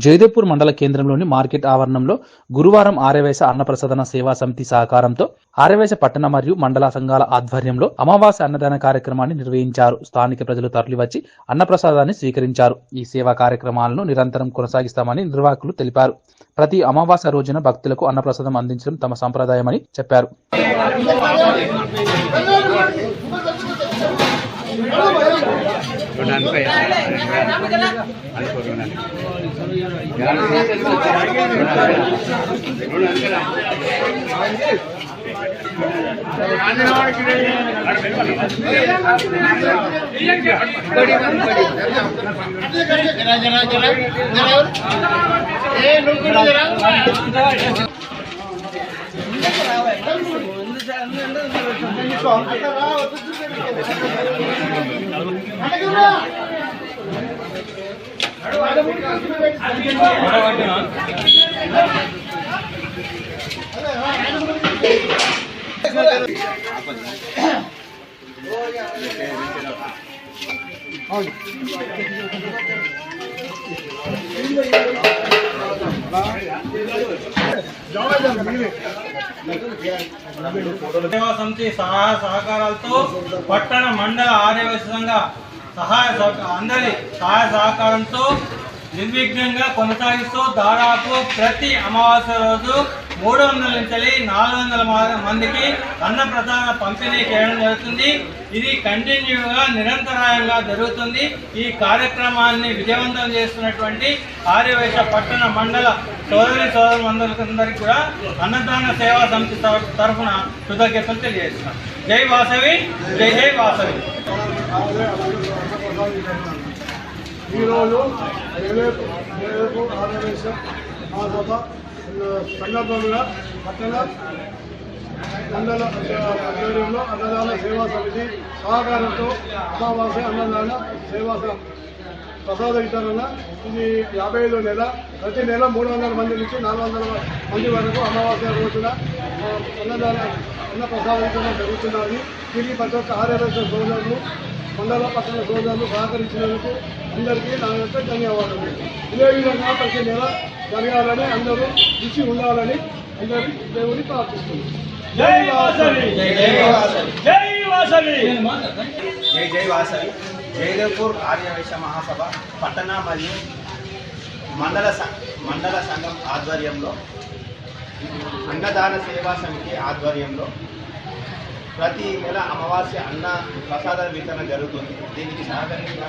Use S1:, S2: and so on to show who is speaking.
S1: జయదేవ్పూర్ మండల కేంద్రంలోని మార్కెట్ ఆవరణంలో గురువారం ఆర్యవైశ్య అన్నప్రసాదన సేవా సమితి సహకారంతో ఆర్యవైశ్య పట్టణ మరియు మండల సంఘాల ఆధ్వర్యంలో అమావాస్య అన్నదాన కార్యక్రమాన్ని నిర్వహించారు. స్థానిక ప్రజలు తరలివచ్చి అన్నప్రసాదాన్ని స్వీకరించారు. ఈ సేవా కార్యక్రమాలను నిరంతరం కొనసాగిస్తామని నిర్వాహకులు తెలిపారు. ప్రతి అమావాస్య రోజున భక్తులకు అన్నప్రసాదం అందించడం తమ సంప్రదాయమని చెప్పారు.
S2: సేవా సమితి సహాయ సహకారాలతో పట్టణ మండల ఆర్యవైశ్య సంఘ అందరి సహాయ సహకారంతో నిర్విఘ్నంగా కొనసాగిస్తూ దాదాపు ప్రతి అమావాస్య రోజు 300 నుంచి 400 మందికి అన్నప్రసాద పంపిణీ చేయడం జరుగుతుంది. ఇది కంటిన్యూగా నిరంతరాయంగా జరుగుతుంది. ఈ కార్యక్రమాన్ని విజయవంతం చేస్తున్నటువంటి ఆర్యవైశ్య పట్టణ మండల సోదరులందరికీ కూడా అన్నదాన సేవా సమితి తరఫున కృతజ్ఞతలు తెలియజేస్తున్నాం. జై వాసవి, జై జై వాసవి.
S3: ఈరోజు ఆర్యవైశ్య మహాసభ సందర్భంగా పట్టణ మండల ఆధ్వర్యంలో అన్నదాన సేవా సమితి సహకారంతో అమావాస్య అన్నదాన సేవా ప్రసాద వితరణ ఇది 55వ నెల. ప్రతి నెల 300 మంది నుంచి 400 మంది వరకు అమావాస్య రోజున అన్న ప్రసాద వితరణ జరుగుతున్నది. తిరిగి ప్రతి ఒక్క ఆర్యవైశ్య సోదరులు మండల పట్టణ సోదరులు సహకరించినందుకు అందరికీ నా యొక్క ధన్యవాదాలు. ఇదే విధంగా ప్రతి నెల జరగాలని, అందరూ రుచి ఉండాలని అందరి దేవుని ప్రార్థిస్తున్నాం.
S2: జై వాసవి, జై వాసవి, జై వాసవి,
S4: జై జై వాసవి. జయదేవ్పూర్ ఆర్యవైశ్య మహాసభ పట్టణ మరియు మండల సంఘం ఆధ్వర్యంలో అన్నదాన సేవా సమితి ఆధ్వర్యంలో ప్రతి నెల అమావాస్య అన్న ప్రసాద వితరణ జరుగుతుంది. దీనికి సహకరించిన